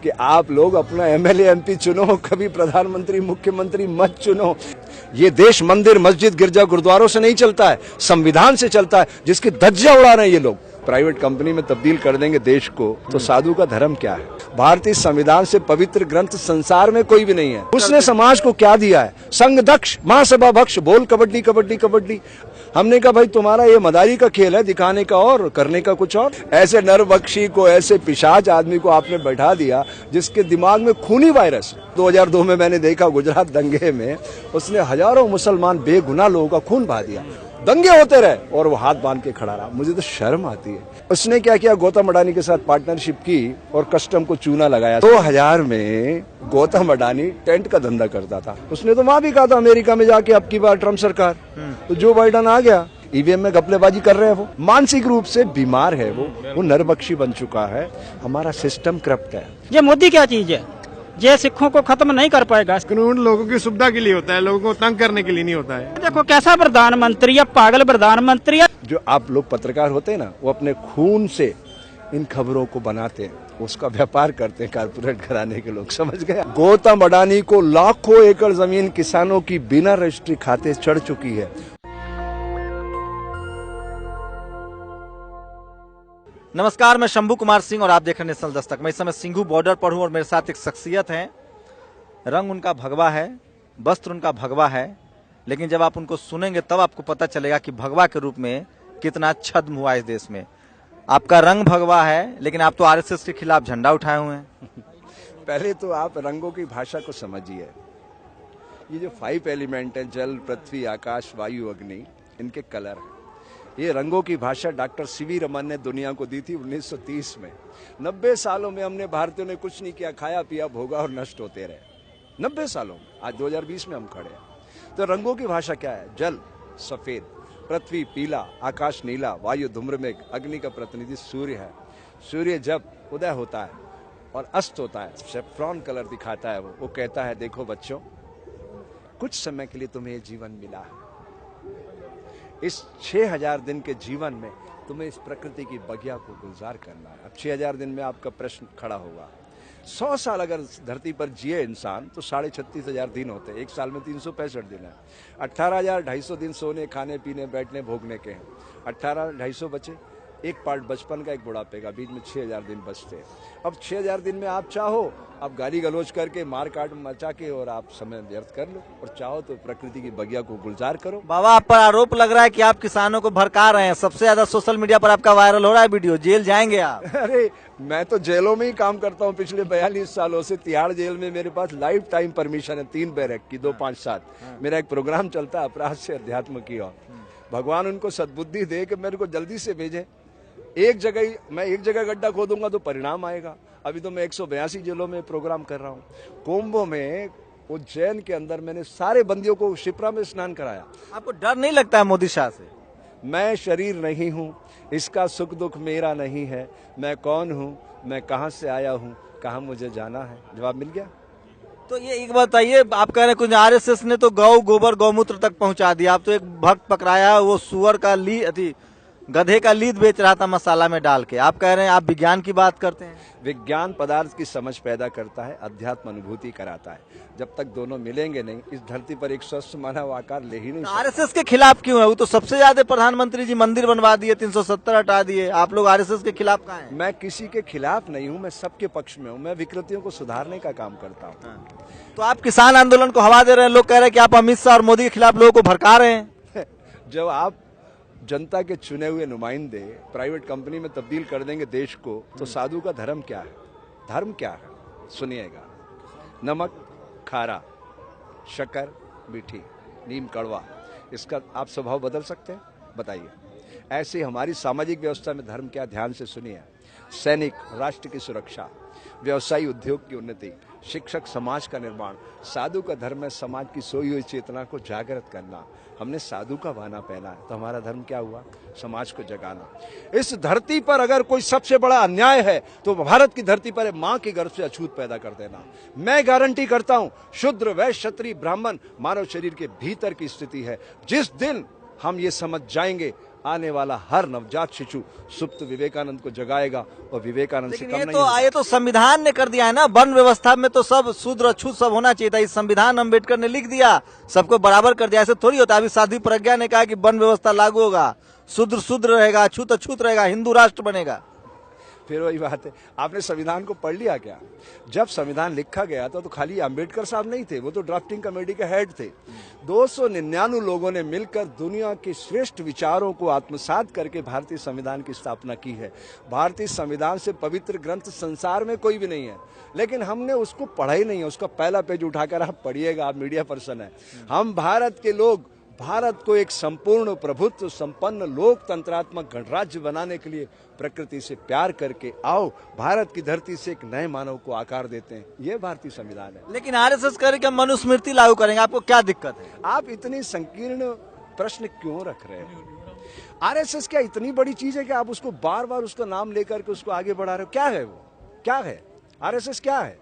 कि आप लोग अपना एमएलए एमपी चुनो, कभी प्रधानमंत्री मुख्यमंत्री मत चुनो। ये देश मंदिर मस्जिद गिरजा गुरुद्वारों से नहीं चलता है, संविधान से चलता है, जिसकी धज्जियां उड़ा रहे हैं ये लोग। प्राइवेट कंपनी में तब्दील कर देंगे देश को, तो साधु का धर्म क्या है? भारतीय संविधान से पवित्र ग्रंथ संसार में कोई भी नहीं है। उसने समाज को क्या दिया है? संघ दक्ष, महासभा भक्ष, बोल कबड्डी कबड्डी कबड्डी। हमने कहा भाई तुम्हारा ये मदारी का खेल है, दिखाने का और करने का कुछ और। ऐसे नरबख्शी को, ऐसे पिशाच आदमी को आपने बैठा दिया जिसके दिमाग में खूनी वायरस। 2002 में मैंने देखा गुजरात दंगे में उसने हजारों मुसलमान बेगुनाह लोगों का खून बहा दिया। दंगे होते रहे और वो हाथ बांध के खड़ा रहा। मुझे तो शर्म आती है। उसने क्या किया, गौतम अडानी के साथ पार्टनरशिप की और कस्टम को चूना लगाया। 2000 में गौतम अडानी टेंट का धंधा करता था। उसने तो वहां भी कहा था अमेरिका में जाके अब की बार ट्रम्प सरकार, तो जो बाइडन आ गया, ईवीएम में घपलेबाजी कर रहे हैं। वो मानसिक रूप से बीमार है, वो नरबख्शी बन चुका है। हमारा सिस्टम करप्ट है। ये मोदी क्या चीज है? ये सिखों को खत्म नहीं कर पाएगा। कानून लोगों की सुविधा के लिए होता है, लोगों को तंग करने के लिए नहीं होता है। देखो कैसा प्रधानमंत्री है, पागल प्रधानमंत्री है। जो आप लोग पत्रकार होते हैं ना, वो अपने खून से इन खबरों को बनाते हैं, उसका व्यापार करते हैं कारपोरेट घराने के लोग, समझ गए? गौतम अडानी को लाखों एकड़ जमीन किसानों की बिना रजिस्ट्री खाते चढ़ चुकी है। नमस्कार, मैं शंभू कुमार सिंह और आप देख रहे हैं नेशनल दस्तक। मैं इस समय सिंघू बॉर्डर पर हूं और मेरे साथ एक शख्सियत है। रंग उनका भगवा है, वस्त्र उनका भगवा है, लेकिन जब आप उनको सुनेंगे तब आपको पता चलेगा कि भगवा के रूप में कितना छद्म हुआ इस देश में। आपका रंग भगवा है, लेकिन आप तो आरएसएस के खिलाफ झंडा उठाए हुए हैं। पहले तो आप रंगों की भाषा को समझिए। ये जो 5 एलिमेंट है, जल पृथ्वी आकाश वायु अग्नि, इनके कलर है। ये रंगों की भाषा डॉक्टर सीवी रमन ने दुनिया को दी थी 1930 में। 90 सालों में हमने भारतीयों ने कुछ नहीं किया, खाया पिया भोगा और नष्ट होते रहे। 90 सालों में, आज 2020 में हम खड़े हैं। तो रंगों की भाषा क्या है? जल सफेद, पृथ्वी पीला, आकाश नीला, वायु धूम्रमेघ, अग्नि का प्रतिनिधि सूर्य है। सूर्य जब उदय होता है और अस्त होता है, सैफ्रॉन कलर दिखाता है। वो कहता है देखो बच्चों, कुछ समय के लिए तुम्हें जीवन मिला है। इस 6000 दिन के जीवन में तुम्हें इस प्रकृति की बगिया को गुलजार करना है। अब 6000 दिन में आपका प्रश्न खड़ा होगा, 100 साल अगर धरती पर जिए इंसान तो 36,500 दिन होते हैं। एक साल में 365 दिन है। 18,250 दिन सोने खाने पीने बैठने भोगने के हैं। 18,250 बचे, एक पार्ट बचपन का, एक बुढ़ापे का, बीच में 6000 दिन बचते हैं। अब 6000 दिन में आप चाहो आप गाली गलौज करके मार काट मचा के और आप समय व्यर्थ कर लो, और चाहो तो प्रकृति की बगिया को गुलजार करो। बाबा, आप पर आरोप लग रहा है कि आप किसानों को भड़का रहे हैं। सबसे ज्यादा सोशल मीडिया पर आपका वायरल हो रहा है वीडियो। जेल जाएंगे आप? अरे मैं तो जेलों में ही काम करता हूँ पिछले 42 सालों से। तिहाड़ जेल में मेरे पास लाइफ टाइम परमिशन है, 3 बैरक की, 2, 5, 7। मेरा एक प्रोग्राम चलता है अपराध से अध्यात्म की ओर। भगवान उनको सद्बुद्धि दे कि मेरे को जल्दी से भेजे। मैं एक जगह गड्ढा खोदूंगा तो परिणाम आएगा। अभी तो मैं 182 जेलों में प्रोग्राम कर रहा हूँ। कोम्बो में, उज्जैन के अंदर मैंने सारे बंदियों को शिप्रा में स्नान कराया। आपको डर नहीं लगता है मोदी शाह से? मैं शरीर नहीं हूँ, इसका सुख दुख मेरा नहीं है। मैं कौन हूँ, मैं कहाँ से आया हूँ, कहाँ मुझे जाना है? जवाब मिल गया। तो ये एक बात बताइए, आप कह रहे हैं कुछ आरएसएस ने तो गौ गोबर गौमूत्र तक पहुंचा दिया। आप तो एक भक्त पकड़ाया, वो सुअर का गधे का लीद बेच रहा था मसाला में डाल के। आप कह रहे हैं आप विज्ञान की बात करते हैं। विज्ञान पदार्थ की समझ पैदा करता है, अध्यात्म अनुभूति कराता है। जब तक दोनों मिलेंगे नहीं, इस धरती पर एक स्वस्थ मानव आकार ले ही नहीं सकता। आरएसएस के खिलाफ क्यों है? वो तो सबसे ज्यादा प्रधानमंत्री जी मंदिर बनवा दिए, 370 हटा दिए। आप लोग आरएसएस के खिलाफ कहाँ हैं? मैं किसी के खिलाफ नहीं हूँ, मैं सबके पक्ष में हूँ। मैं विकृतियों को सुधारने का काम करता हूँ। तो आप किसान आंदोलन को हवा दे रहे हैं। लोग कह रहे हैं कि आप अमित शाह और मोदी के खिलाफ लोगों को भड़का रहे हैं। जब आप जनता के चुने हुए नुमाइंदे प्राइवेट कंपनी में तब्दील कर देंगे देश को, तो साधु का धर्म क्या है? धर्म क्या है? सुनिएगा। नमक खारा, शक्कर मीठी, नीम कड़वा, इसका आप स्वभाव बदल सकते हैं? बताइए। ऐसे हमारी सामाजिक व्यवस्था में धर्म क्या? ध्यान से सुनिए। सैनिक राष्ट्र की सुरक्षा, व्यवसायी उद्योग की उन्नति, शिक्षक समाज का निर्माण। साधु का धर्म है समाज की सोई हुई चेतना को जागृत करना। हमने साधु का वाना पहना है, तो हमारा धर्म क्या हुआ? समाज को जगाना। इस धरती पर अगर कोई सबसे बड़ा अन्याय है तो भारत की धरती पर मां के गर्भ से अछूत पैदा कर देना। मैं गारंटी करता हूं, शूद्र वैश्य क्षत्रिय ब्राह्मण मानव शरीर के भीतर की स्थिति है। जिस दिन हम ये समझ जाएंगे आने वाला हर नवजात शिशु सुप्त विवेकानंद को जगाएगा और विवेकानंद से लेकिन कम ये नहीं तो होगा। ये तो संविधान ने कर दिया है ना। वन व्यवस्था में तो सब शूद्र अछूत सब होना चाहिए था। इस संविधान अम्बेडकर ने लिख दिया, सबको बराबर कर दिया। ऐसे थोड़ी होता। अभी साध्वी प्रज्ञा ने कहा कि वन व्यवस्था लागू होगा, शूद्र शूद्र रहेगा, अछूत अछूत रहेगा, हिंदू राष्ट्र बनेगा। फिर वही बात है, आपने संविधान को पढ़ लिया क्या? जब संविधान लिखा गया था तो खाली अंबेडकर साहब नहीं थे, वो तो ड्राफ्टिंग कमेटी के हेड थे। 299 लोगों ने मिलकर दुनिया के श्रेष्ठ विचारों को आत्मसात करके भारतीय संविधान की स्थापना की है। भारतीय संविधान से पवित्र ग्रंथ संसार में कोई भी नहीं है, लेकिन हमने उसको पढ़ा ही नहीं है। उसका पहला पेज उठाकर आप पढ़िएगा, आप मीडिया पर्सन है। हम भारत के लोग भारत को एक संपूर्ण प्रभुत्व संपन्न लोकतंत्रात्मक गणराज्य बनाने के लिए प्रकृति से प्यार करके आओ भारत की धरती से एक नए मानव को आकार देते हैं। ये भारतीय संविधान है। लेकिन आरएसएस कह रही कि हम मनुस्मृति लागू करेंगे, आपको क्या दिक्कत है? आप इतनी संकीर्ण प्रश्न क्यों रख रहे हैं? आरएसएस क्या इतनी बड़ी चीज है कि आप उसको बार बार उसका नाम लेकर के उसको आगे बढ़ा रहे हो? क्या है वो? क्या है आरएसएस? क्या है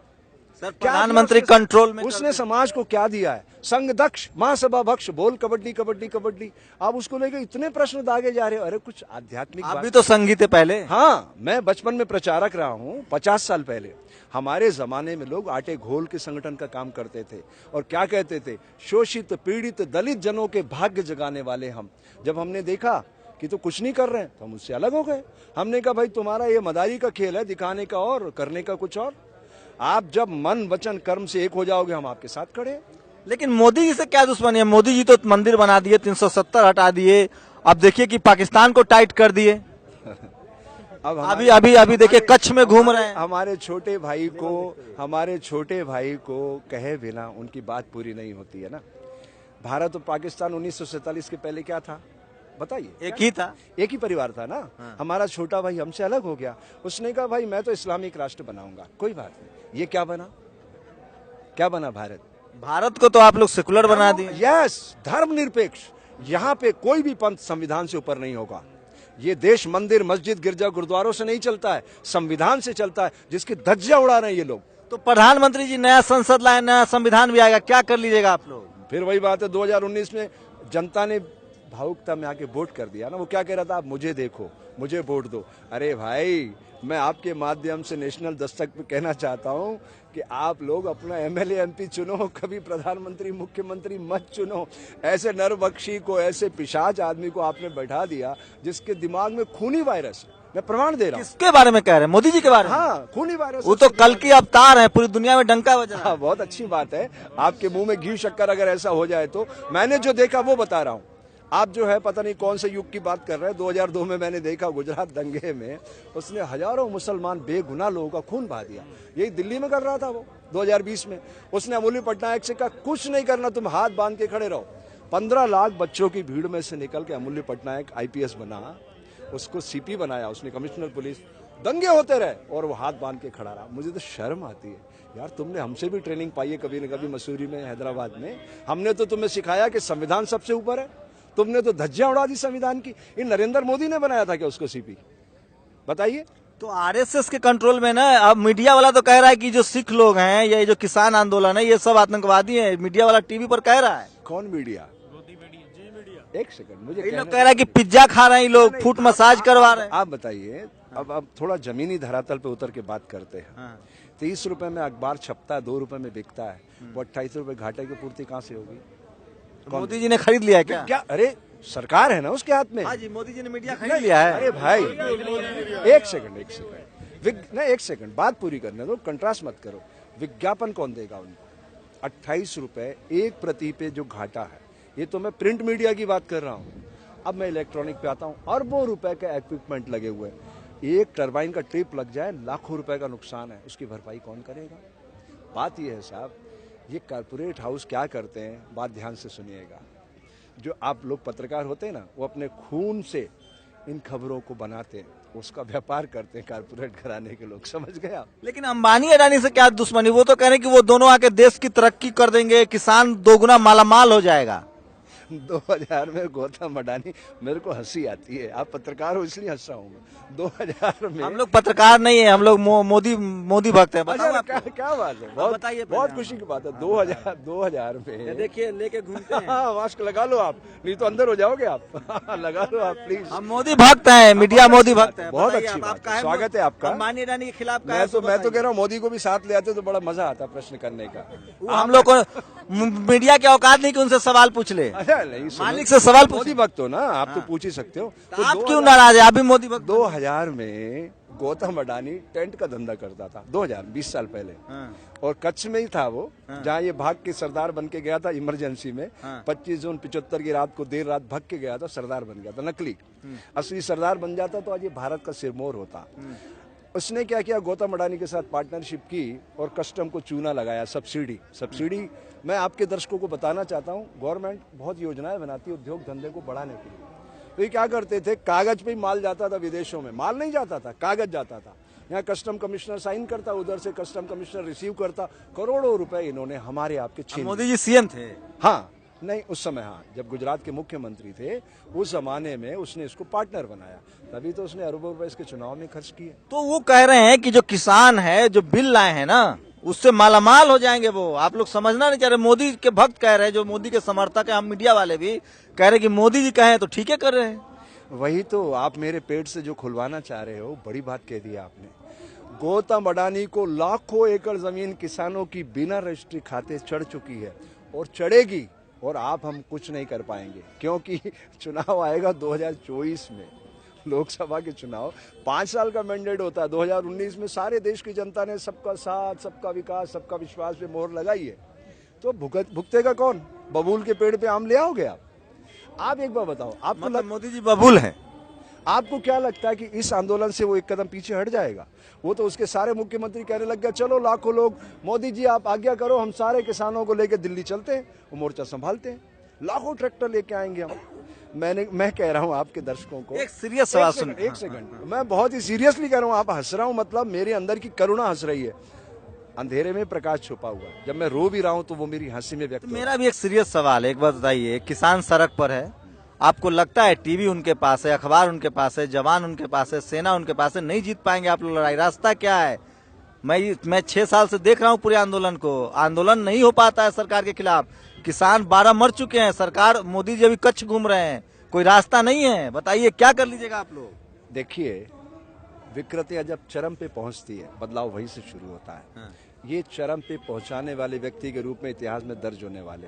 सर, क्या प्रधानमंत्री दिया कंट्रोल में उसने समाज को क्या दिया है? संघ दक्ष, महासभा भक्ष, बोल कबड्डी कबड्डी कबड्डी। आप उसको लेकर इतने प्रश्न दागे जा रहे हो। अरे कुछ आध्यात्मिक आप बात। भी तो संघी थे पहले। हाँ, मैं बचपन में प्रचारक रहा हूँ। 50 साल पहले हमारे जमाने में लोग आटे घोल के संगठन का काम करते थे और क्या कहते थे? शोषित पीड़ित दलित जनों के भाग्य जगाने वाले हम। जब हमने देखा कि तो कुछ नहीं कर रहे हैं तो हम उससे अलग हो गए। हमने कहा भाई तुम्हारा ये मदारी का खेल है, दिखाने का और करने का कुछ और। आप जब मन वचन कर्म से एक हो जाओगे हम आपके साथ खड़े हैं। लेकिन मोदी जी से क्या दुश्मनी है? मोदी जी तो मंदिर बना दिए, 370 हटा दिए, अब देखिए कि पाकिस्तान को टाइट कर दिए। अब अभी देखिए कच्छ में घूम रहे हैं। हमारे छोटे भाई को कहे बिना उनकी बात पूरी नहीं होती है ना। भारत और पाकिस्तान 1947 के पहले क्या था बताइए? एक ही था, एक ही परिवार था ना। हमारा छोटा भाई हमसे अलग हो गया। उसने कहा भाई मैं तो इस्लामिक राष्ट्र बनाऊंगा। कोई बात नहीं। ये क्या बना? क्या बना भारत? भारत को तो आप लोग सेकुलर बना दिए। यस, धर्मनिरपेक्ष। यहाँ पे कोई भी पंथ संविधान से ऊपर नहीं होगा। ये देश मंदिर मस्जिद गिरजा गुरुद्वारों से नहीं चलता है, संविधान से चलता है, जिसकी धज्जियां उड़ा रहे हैं ये लोग। तो प्रधानमंत्री जी नया संसद लाए, नया संविधान भी आएगा, क्या कर लीजिएगा आप लोग? फिर वही बात है, 2019 में जनता ने भावुकता में आके वोट कर दिया ना। वो क्या कह रहा था? आप मुझे देखो, मुझे वोट दो। अरे भाई, मैं आपके माध्यम से नेशनल दस्तक पे कहना चाहता हूं कि आप लोग अपना एमएलए एमपी चुनो, कभी प्रधानमंत्री मुख्यमंत्री मत चुनो। ऐसे नरबख्शी को, ऐसे पिशाच आदमी को आपने बैठा दिया जिसके दिमाग में खूनी वायरस है। मैं प्रमाण दे रहा हूँ। किसके बारे में कह रहे हैं? मोदी जी के बारे में? हाँ, खूनी वायरस। वो तो कल की अवतार है, पूरी दुनिया में डंका बजा रहा है। हाँ, बहुत अच्छी बात है। आपके मुंह में घी शक्कर अगर ऐसा हो जाए तो। मैंने जो देखा वो बता रहा हूँ। आप जो है पता नहीं कौन से युग की बात कर रहे हैं। 2002 में मैंने देखा गुजरात दंगे में उसने हजारों मुसलमान बेगुनाह लोगों का खून बहा दिया। यही दिल्ली में कर रहा था वो 2020 में। उसने अमूल्य पटनायक से कहा कुछ नहीं करना, तुम हाथ बांध के खड़े रहो। 15 लाख बच्चों की भीड़ में से निकल के अमूल्य पटनायक IPS बना, उसको CP बनाया उसने, कमिश्नर पुलिस। दंगे होते रहे और वो हाथ बांध के खड़ा रहा। मुझे तो शर्म आती है यार, तुमने हमसे भी ट्रेनिंग पाई है कभी न कभी मसूरी में, हैदराबाद में। हमने तो तुम्हें सिखाया कि संविधान सबसे ऊपर है, तुमने तो धज्जियां उड़ा दी संविधान की। ये नरेंद्र मोदी ने बनाया था क्या उसको CP? बताइए। तो आरएसएस के कंट्रोल में ना। अब मीडिया वाला तो कह रहा है कि जो सिख लोग हैं, ये जो किसान आंदोलन है, ये सब आतंकवादी हैं। मीडिया वाला टीवी पर कह रहा है। कौन मीडिया? एक सेकंड, मुझे ये लोग कह रहा है कि पिज्जा खा रहे हैं ये लोग, फुट मसाज करवा रहे हैं। आप बताइए। अब थोड़ा जमीनी धरातल पे उतर के बात करते हैं। 30 रुपए में अखबार छपता है, 2 रुपए में बिकता है, वो 28 रुपए घाटे की पूर्ति कहाँ से होगी? मोदी जी ने खरीद लिया है क्या? अरे सरकार है ना उसके हाथ में। हाँ जी, मोदी जी ने मीडिया खरीद लिया है। अरे भाई, एक सेकंड नहीं, एक सेकंड बात पूरी करने दो, कंट्रास्ट मत करो। विज्ञापन कौन देगा उनको? 28 रुपए एक प्रति पे जो घाटा है। ये तो मैं प्रिंट मीडिया की बात कर रहा हूँ। अब मैं इलेक्ट्रॉनिक पे आता हूँ। अरबों रुपए के इक्विपमेंट लगे हुए हैं। एक टरबाइन का ट्रिप लग जाए, लाखों रुपए का नुकसान है। उसकी भरपाई कौन करेगा? बात यह है साहब, ये कारपोरेट हाउस क्या करते हैं, बात ध्यान से सुनिएगा। जो आप लोग पत्रकार होते हैं ना, वो अपने खून से इन खबरों को बनाते हैं, उसका व्यापार करते हैं कारपोरेट घराने के लोग। समझ गए आप? लेकिन अंबानी अडानी से क्या दुश्मनी? वो तो कह रहे हैं कि वो दोनों आके देश की तरक्की कर देंगे, किसान दोगुना मालामाल हो जाएगा। 2000 में गौतम अडानी, मेरे को हंसी आती है, आप पत्रकार हो इसलिए हंस रहा हूँ मैं। 2000 में हम लोग पत्रकार नहीं है, हम लोग मोदी भक्त हैं। बताओ अच्छा, क्या बात है, बताइए पहले बहुत आप। खुशी की बात है। 2000 में देखिए लेके घूमते हैं। हाँ, मास्क लगा लो आप, नहीं तो अंदर हो जाओगे आप। लगा लो आप प्लीज। हम मोदी भक्त हैं, मीडिया मोदी भक्त है। बहुत बताइए अच्छी आप बात है, काहे स्वागत है आपका। हम माननीय रानी के खिलाफ मैं तो कह रहा हूँ मोदी को भी साथ ले आते तो बड़ा मजा आता प्रश्न करने का। हम लोग को मीडिया के औकात नहीं कि उनसे सवाल पूछ ले। अच्छा नहीं, सुनो, मालिक से सवाल पूछे। मोदी भक्त हो ना आप, तो पूछ ही सकते हो। तो आप क्यों नाराज है? आप भी मोदी भक्त। 2000 में गौतम अडानी टेंट का धंधा करता था, 2020 साल पहले, और कच्छ में ही था वो, जहाँ ये भाग के सरदार बन के गया था इमरजेंसी में। 25 जून 75 की रात को देर रात भाग के गया था, सरदार बन गया था, नकली। असली सरदार बन जाता तो आज ये भारत का सिरमौर होता। उसने क्या किया, गौतम अडानी के साथ पार्टनरशिप की और कस्टम को चूना लगाया, सब्सिडी। मैं आपके दर्शकों को बताना चाहता हूँ, गवर्नमेंट बहुत योजनाएं बनाती है उद्योग धंधे को बढ़ाने के लिए। तो ये क्या करते थे, कागज पे ही माल जाता था विदेशों में, माल नहीं जाता था, कागज जाता था। यहाँ कस्टम कमिश्नर साइन करता, उधर से कस्टम कमिश्नर रिसीव करता। करोड़ों रुपए इन्होंने हमारे आपके छीन। मोदी जी सीएम थे। हाँ, नहीं उस समय, हाँ, जब गुजरात के मुख्यमंत्री थे उस जमाने में उसने इसको पार्टनर बनाया, तभी तो उसने अरबों रुपए इसके चुनाव में खर्च किए। तो वो कह रहे हैं कि जो किसान है, जो बिल लाए हैं ना, उससे मालामाल हो जाएंगे वो। आप लोग समझना नहीं चाह रहे। मोदी के भक्त कह रहे हैं, जो मोदी के समर्थक है, हम मीडिया वाले भी कह रहे हैं कि मोदी जी कहे तो ठीक है कर रहे हैं। वही तो आप मेरे पेट से जो खुलवाना चाह रहे हो, बड़ी बात कह दी आपने। गौतम अडानी को लाखों एकड़ जमीन किसानों की बिना रजिस्ट्री खाते चढ़ चुकी है और चढ़ेगी, और हम कुछ नहीं कर पाएंगे, क्योंकि चुनाव आएगा 2024 में, लोकसभा के चुनाव। 5 साल का मैंडेट होता है। 2019 में सारे देश की जनता ने सबका साथ, सबका विकास, सबका विश्वास पे मोहर लगाई है। तो भुगतेगा कौन? बबूल के पेड़ पे आम ले आओगे आप एक बार बताओ, आपको मतलब मोदी जी बबूल है? आपको क्या लगता है कि इस आंदोलन से वो एक कदम पीछे हट जाएगा? वो तो उसके सारे मुख्यमंत्री कहने लग गया, चलो लाखों लोग, मोदी जी आप आज्ञा करो, हम सारे किसानों को लेकर दिल्ली चलते हैं, वो मोर्चा संभालते हैं, लाखों ट्रैक्टर लेके आएंगे हम। मैं कह रहा हूं आपके दर्शकों को, एक सीरियस सवाल सुन। एक सेकंड, मैं बहुत ही सीरियसली कह रहा हूं, आप हंस रहा हूं, मतलब मेरे अंदर की करुणा हंस रही है। अंधेरे में प्रकाश छुपा हुआ है, जब मैं रो भी रहा हूं तो वो मेरी हंसी में व्यक्त हो रहा है। मेरा भी एक सीरियस सवाल है, एक बात बताइए, किसान सड़क पर है, आपको लगता है टीवी उनके पास है, अखबार उनके पास है, जवान उनके पास है, सेना उनके पास है, नहीं जीत पाएंगे आप लोग लड़ाई? रास्ता क्या है? मैं 6 साल से देख रहा हूं पूरे आंदोलन को, आंदोलन नहीं हो पाता है सरकार के खिलाफ। किसान 12 मर चुके हैं, सरकार, मोदी जी अभी कच्छ घूम रहे हैं, कोई रास्ता नहीं है। बताइए क्या कर लीजिएगा आप लोग? देखिए, विकृतियां जब चरम पे पहुंचती है, बदलाव वहीं से शुरू होता है। ये चरम पे पहुंचाने वाले व्यक्ति के रूप में इतिहास में दर्ज होने वाले।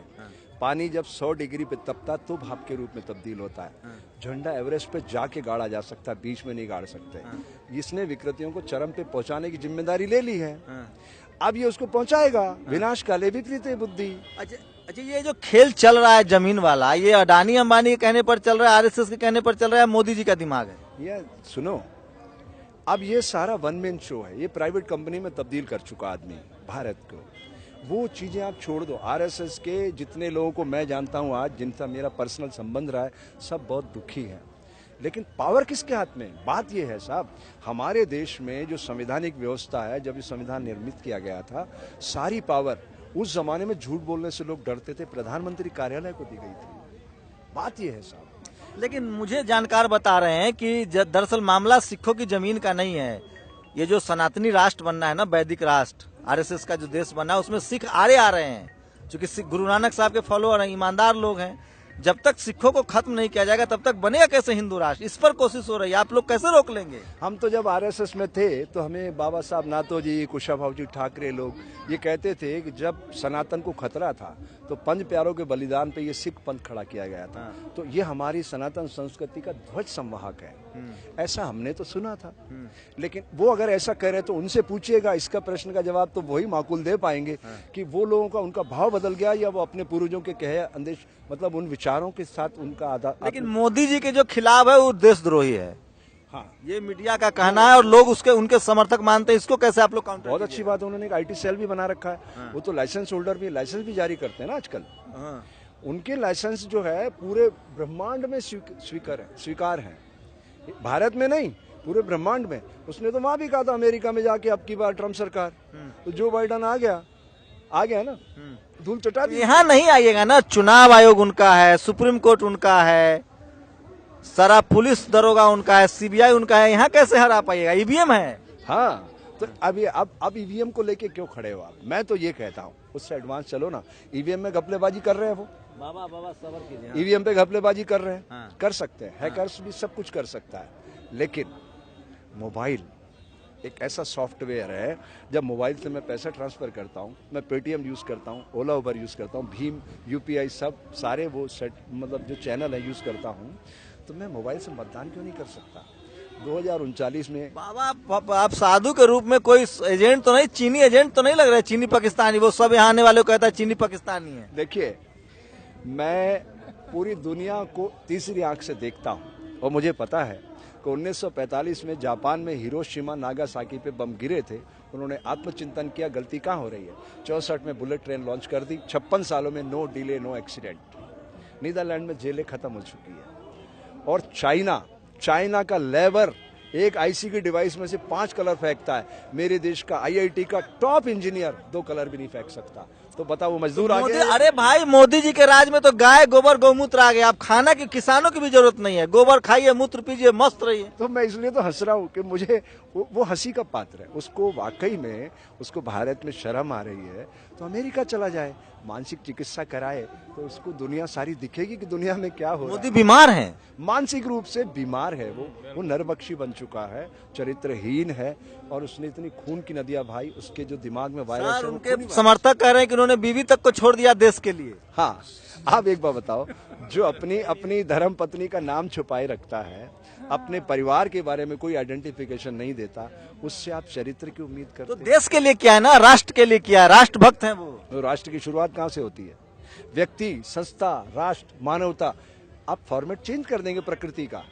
पानी जब 100 डिग्री पे तपता तो भाप के रूप में तब्दील होता है। झंडा एवरेस्ट पे जाके गाड़ा जा सकता है, बीच में नहीं गाड़ सकते। इसने विकृतियों को चरम पे पहुंचाने की जिम्मेदारी ले ली है। अब ये उसको पहुंचाएगा। विनाश काले विपरीत बुद्धि। अच्छा, ये जो खेल चल रहा है जमीन वाला, ये अडानी अंबानी के कहने पर चल रहा है, आरएसएस के कहने पर चल रहा है, मोदी जी का दिमाग है? ये सुनो, अब ये सारा वन मैन शो है, ये प्राइवेट कंपनी में तब्दील कर चुका आदमी भारत को। वो चीजें आप छोड़ दो। आरएसएस के जितने लोगों को मैं जानता हूं आज, जिनका मेरा पर्सनल संबंध रहा है, सब बहुत दुखी हैं। लेकिन पावर किसके हाथ में? बात यह है साहब, हमारे देश में जो संवैधानिक व्यवस्था है, जब ये संविधान निर्मित किया गया था, सारी पावर उस जमाने में झूठ बोलने से लोग डरते थे, प्रधानमंत्री कार्यालय को दी गई थी। बात यह है साहब। लेकिन मुझे जानकार बता रहे हैं कि दरअसल मामला सिखों की जमीन का नहीं है। ये जो सनातनी राष्ट्र बनना है ना, वैदिक राष्ट्र, आरएसएस का जो देश बनना है, उसमें सिख आरे आ रहे हैं, क्योंकि गुरु नानक साहब के फॉलोअर हैं, ईमानदार लोग हैं। जब तक सिखों को खत्म नहीं किया जाएगा तब तक बनेगा कैसे हिंदू राष्ट्र? इस पर कोशिश हो रही है, आप लोग कैसे रोक लेंगे? हम तो जब आरएसएस में थे तो हमें बाबा साहब नाथोजी, कुशाभाऊ जी ठाकरे लोग ये कहते थे कि जब सनातन को खतरा था तो 5 प्यारों के बलिदान पे ये सिख पंथ खड़ा किया गया था। तो ये हमारी सनातन संस्कृति का ध्वज संवाहक है, ऐसा हमने तो सुना था। लेकिन वो अगर ऐसा कह रहे तो उनसे पूछिएगा, इसका प्रश्न का जवाब तो वही माकूल दे पाएंगे कि वो लोगों का उनका भाव बदल गया या वो अपने पूर्वजों के कहे अंदेश, मतलब उन विचारों के साथ उनका आधा। लेकिन मोदी जी के जो खिलाफ है वो देशद्रोही है। हाँ, ये मीडिया का कहना है और लोग उनके समर्थक मानते हैं। इसको कैसे आप लोग काउंटर? बहुत अच्छी बात है, उन्होंने एक आईटी सेल भी बना रखा है। वो तो लाइसेंस होल्डर भी, लाइसेंस भी जारी करते हैं ना आजकल। उनके लाइसेंस जो है पूरे ब्रह्मांड में स्वीकार है, भारत में नहीं, पूरे ब्रह्मांड में। उसने तो वहां भी कहा था अमेरिका में जाके, अब की बार ट्रम्प सरकार, तो जो बाइडन आ गया, आ गया ना, धूल चटा दी। यहाँ नहीं आइएगा ना, चुनाव आयोग उनका है, सुप्रीम कोर्ट उनका है, सारा पुलिस दरोगा उनका है, सीबीआई उनका है, यहाँ कैसे हरा पाइएगा? ईवीएम है। हाँ, तो अब ईवीएम को लेके क्यों खड़े हो आप? मैं तो ये कहता हूँ उससे एडवांस चलो ना। ईवीएम में घपलेबाजी कर रहे हैं वो, बाबा सबर कीजिए। ईवीएम पे घपलेबाजी कर रहे हैं, हाँ। कर सकते हैं, हैकर्स भी सब कुछ कर सकता है। लेकिन मोबाइल एक ऐसा सॉफ्टवेयर है, जब मोबाइल से मैं पैसा ट्रांसफर करता हूँ, मैं पेटीएम यूज करता हूँ, ओला उबर यूज करता हूँ, भीम, यूपीआई, सब सारे वो सेट मतलब जो चैनल है यूज करता हूँ, तो मैं मोबाइल से मतदान क्यों नहीं कर सकता? 2039 में बाबा आप साधु के रूप में कोई एजेंट तो नहीं, चीनी एजेंट तो नहीं लग रहा है? चीनी पाकिस्तानी, वो सब यहाँ आने वाले को कहता है चीनी पाकिस्तानी है। देखिए, मैं पूरी दुनिया को तीसरी आंख से देखता हूँ और मुझे पता है कि 1945 में जापान में हिरोशिमा नागासाकी पे बम गिरे थे। उन्होंने आत्मचिंतन किया, गलती कहाँ हो रही है। 64 में बुलेट ट्रेन लॉन्च कर दी, 56 सालों में no delay no accident. Netherland में जेलें खत्म हो चुकी है। और चाइना का लेबर एक आईसी की डिवाइस में से 5 कलर फेंकता है। मेरे देश का आईआईटी का टॉप इंजीनियर 2 कलर भी नहीं फेंक सकता। तो बताओ वो मजदूर आगे। अरे भाई, मोदी जी के राज में तो गाय गोबर गौमूत्र आ गया। अब खाना की किसानों की भी जरूरत नहीं है, गोबर खाइए, मूत्र पीजिए, मस्त रहिए। तो मैं इसलिए तो हंस रहा हूँ कि मुझे वो हंसी का पात्र है। उसको वाकई में उसको भारत में शर्म आ रही है तो अमेरिका चला जाए, मानसिक चिकित्सा कराए, तो उसको दुनिया सारी दिखेगी कि दुनिया में क्या हो रहा है। मोदी बीमार है, मानसिक रूप से बीमार है। वो नरबक्षी बन चुका है, चरित्रहीन है, और उसने इतनी खून की नदियां भाई, उसके जो दिमाग में वायरस है। उनके समर्थक कह रहे हैं कि उन्होंने बीवी तक को छोड़ दिया देश के लिए। हाँ, आप एक बार बताओ, जो अपनी धर्म पत्नी का नाम छुपाए रखता है, अपने परिवार के बारे में कोई आइडेंटिफिकेशन नहीं देता, उससे आप चरित्र की उम्मीद करते तो देश के लिए क्या है ना, राष्ट्र के लिए क्या है, राष्ट्रभक्त हैं वो। तो राष्ट्र की शुरुआत कहाँ से होती है? व्यक्ति, संस्था, राष्ट्र, मानवता। आप फॉर्मेट चेंज कर देंगे प्रकृति का।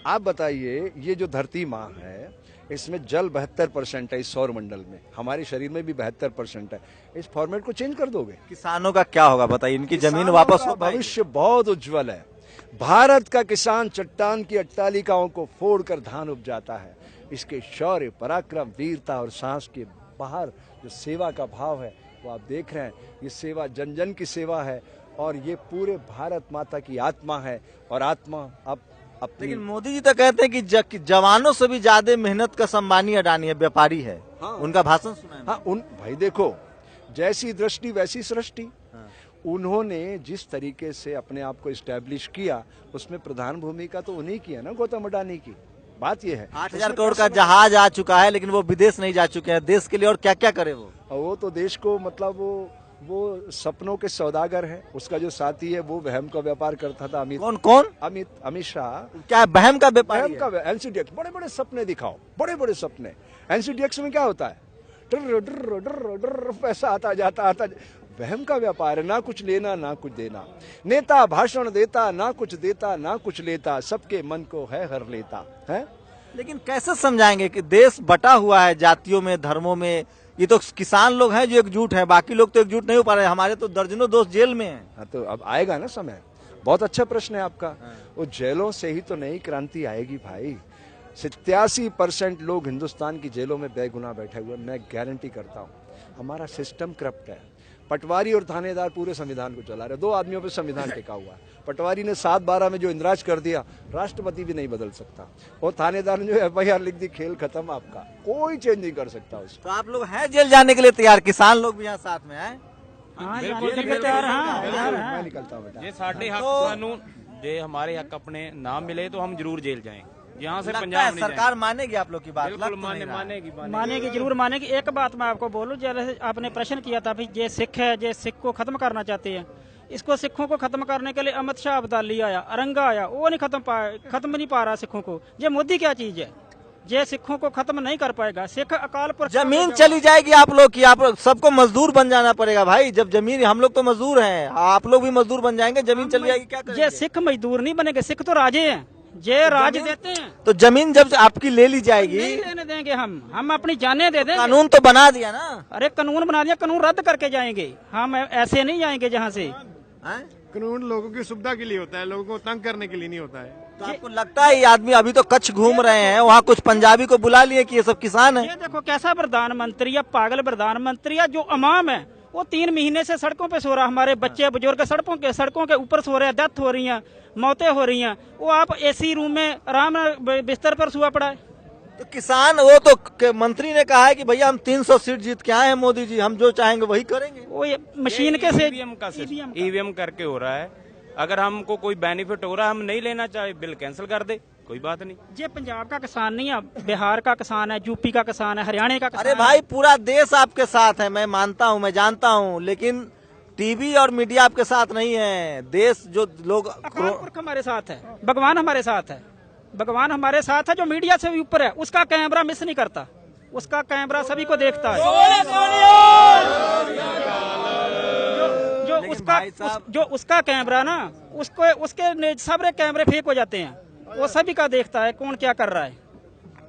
आप बताइए, ये जो धरती माँ है, इसमें जल 72% है इस सौर मंडल में, हमारे शरीर में भी 72% है। इस फॉर्मेट को चेंज कर दोगे? किसानों का क्या होगा बताइए? इनकी जमीन वापस हो पाएगी? भविष्य बहुत उज्जवल है। भारत का किसान चट्टान की अट्टालिकाओं को फोड़कर धान उपजाता है। इसके शौर्य, पराक्रम, वीरता और साहस के बाहर जो सेवा का भाव है वो आप देख रहे हैं। ये सेवा जन जन की सेवा है, और ये पूरे भारत माता की आत्मा है। और आत्मा अब अपनी। लेकिन मोदी जी तो कहते हैं कि जवानों से भी ज्यादा मेहनत का अंबानी अडानी है, व्यापारी है। हाँ। उनका भाषण सुना है? हाँ, भाई देखो, जैसी दृष्टि वैसी सृष्टि। हाँ। उन्होंने जिस तरीके से अपने आप को इस्टेब्लिश किया, उसमें प्रधान भूमिका तो उन्हीं की है ना, गौतम अडानी की। बात यह है 8,000 करोड़ का जहाज आ चुका है, लेकिन वो विदेश नहीं जा चुके हैं। देश के लिए और क्या क्या करे वो? वो तो देश को मतलब वो सपनों के सौदागर है। उसका जो साथी है वो वहम का व्यापार करता था। अमित शाह। क्या वहम का व्यापार? वहम का एनसीडीएक्स, बड़े बड़े सपने दिखाओ, बड़े बड़े सपने। एनसीडीएक्स में क्या होता है? डर डर डर डर पैसा आता जाता। वहम का व्यापार है, ना कुछ लेना ना कुछ देना। नेता भाषण देता, ना कुछ देता ना कुछ लेता, सबके मन को है हर लेता है। लेकिन कैसे समझाएंगे कि देश बटा हुआ है जातियों में, धर्मों में? ये तो किसान लोग हैं जो एकजुट हैं, बाकी लोग तो एकजुट नहीं हो पा रहे। हमारे तो दर्जनों दोस्त जेल में हैं। हाँ, तो अब आएगा ना समय। बहुत अच्छा प्रश्न है आपका। वो जेलों से ही तो नई क्रांति आएगी भाई। 87% लोग हिंदुस्तान की जेलों में बेगुनाह बैठे हुए, मैं गारंटी करता हूँ। हमारा सिस्टम करप्ट है। पटवारी और थानेदार पूरे संविधान को चला रहे। 2 आदमियों पे संविधान टिका हुआ है। पटवारी ने 7/12 में जो इंदिराज कर दिया, राष्ट्रपति भी नहीं बदल सकता। और थानेदार ने जो एफआईआर लिख दी, खेल खत्म आपका, कोई चेंज नहीं कर सकता उसको। तो आप लोग हैं जेल जाने के लिए तैयार? किसान लोग भी यहाँ साथ में हैं? हाँ, जाने के लिए तैयार हैं। मैं निकलता हूँ बेटा। ये साढ़े हक कानून, जे हमारे हक अपने नाम मिले तो हम जरूर जेल जाएंगे। यहाँ से लगता पंजाब है नहीं सरकार मानेगी आप लोग की बात? बिल्कुल लग तो नहीं रहा है। मानेगी, जरूर मानेगी। एक बात मैं आपको बोलूं, जैसे आपने प्रश्न किया था, जे सिख है, जे सिख को खत्म करना चाहते हैं। इसको सिखों को खत्म करने के लिए अमित शाह अब्दाली आया, अरंगा आया, वो नहीं खत्म नहीं पा रहा सिखों को। ये मोदी क्या चीज है, जे सिखों को खत्म नहीं कर पाएगा। सिख अकाल पुरख। जमीन चली जाएगी आप लोग की, आप लोग सबको मजदूर बन जाना पड़ेगा भाई। जब जमीन, हम लोग तो मजदूर हैं, आप लोग भी मजदूर बन जाएंगे। जमीन चली जाएगी, क्या करेंगे? ये सिख मजदूर नहीं बनेंगे, सिख तो राजे हैं, जे राज देते हैं। तो जमीन जब आपकी ले ली जाएगी, नहीं लेने देंगे हम अपनी जाने दे देंगे। कानून तो बना दिया ना। अरे कानून बना दिया, कानून रद्द करके जाएंगे हम, ऐसे नहीं जाएंगे जहाँ से। कानून लोगों की सुविधा के लिए होता है, लोगों को तंग करने के लिए नहीं होता है। तो आपको लगता है ये आदमी अभी तो कच्छ घूम रहे हैं, वहाँ कुछ पंजाबी को बुला लिए कि ये सब किसान है? ये देखो कैसा प्रधानमंत्री है, पागल प्रधानमंत्री है, जो अवाम है वो 3 महीने से सड़कों पे सो रहा, हमारे बच्चे बुजुर्ग सड़कों के ऊपर सो रहे हैं, डेथ हो रही हैं, मौतें हो रही हैं। वो आप एसी रूम में आराम बिस्तर पर सोया पड़ा है। तो किसान, वो तो मंत्री ने कहा है कि भैया हम 300 सीट जीत के आए हैं मोदी जी, हम जो चाहेंगे वही करेंगे। वो ये मशीन के से ईवीएम करके हो रहा है। अगर हमको कोई बेनिफिट हो रहा है, हम नहीं लेना चाहे, बिल कैंसिल कर दे, कोई बात नहीं। ये पंजाब का किसान नहीं है, बिहार का किसान है, यूपी का किसान है, हरियाणा का किसान अरे भाई पूरा देश आपके साथ है, मैं मानता हूँ, मैं जानता हूँ, लेकिन टीवी और मीडिया आपके साथ नहीं है। देश जो लोग, अकाल पुरख हमारे साथ है, भगवान हमारे साथ है, भगवान हमारे साथ है, जो मीडिया से भी ऊपर है। उसका कैमरा मिस नहीं करता, उसका कैमरा सभी को देखता है। जो उसका कैमरा ना, उसके सारे कैमरे फेक हो जाते हैं, वो सभी का देखता है कौन क्या कर रहा है।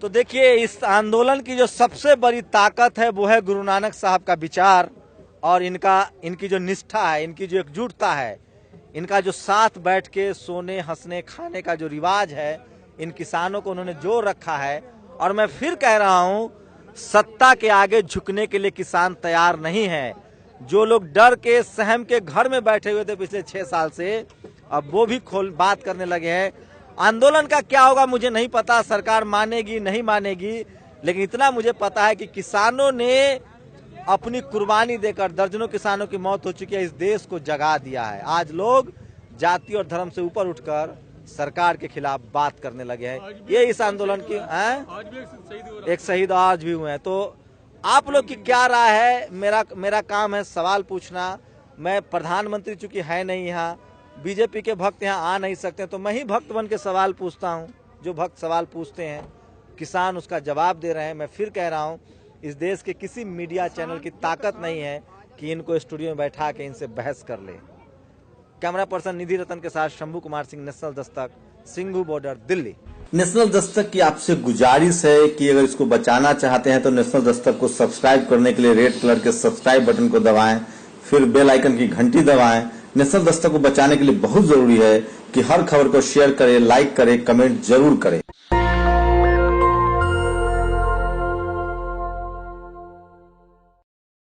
तो देखिए, इस आंदोलन की जो सबसे बड़ी ताकत है वो है गुरु नानक साहब का विचार और इनकी जो निष्ठा है, इनकी जो एकजुटता है, इनका जो साथ बैठ के सोने हंसने खाने का जो रिवाज है, इन किसानों को उन्होंने जोड़ रखा है। और मैं फिर कह रहा हूं, सत्ता के आगे झुकने के लिए किसान तैयार नहीं है। जो लोग डर के सहम के घर में बैठे हुए थे पिछले 6 साल से, अब वो भी बात करने लगे हैं। आंदोलन का क्या होगा मुझे नहीं पता, सरकार मानेगी नहीं मानेगी, लेकिन इतना मुझे पता है कि किसानों ने अपनी कुर्बानी देकर, दर्जनों किसानों की मौत हो चुकी है, इस देश को जगा दिया है। आज लोग जाति और धर्म से ऊपर उठकर सरकार के खिलाफ बात करने लगे हैं। ये इस आंदोलन की एक शहीद आज भी हुए हैं। तो आप लोग की क्या राय है? मेरा काम है सवाल पूछना। मैं प्रधानमंत्री चूंकि है नहीं यहाँ, बीजेपी के भक्त यहाँ आ नहीं सकते, तो मैं ही भक्त बन के सवाल पूछता हूँ। जो भक्त सवाल पूछते हैं, किसान उसका जवाब दे रहे हैं। मैं फिर कह रहा हूँ, इस देश के किसी मीडिया चैनल की ताकत नहीं है कि इनको स्टूडियो में बैठा के इनसे बहस कर ले। कैमरा पर्सन निधि रतन के साथ Shambhu Kumar Singh, national Dastak, Singhu border, Delhi. National Dastak की आपसे गुजारिश है कि अगर इसको बचाना चाहते हैं तो नेशनल दस्तक को सब्सक्राइब करने के लिए रेड कलर के सब्सक्राइब बटन को दबाएं, फिर बेल आइकन की घंटी दबाएं। नेशनल दस्तक को बचाने के लिए बहुत जरूरी है कि हर खबर को शेयर करें, लाइक करें, कमेंट जरूर करें।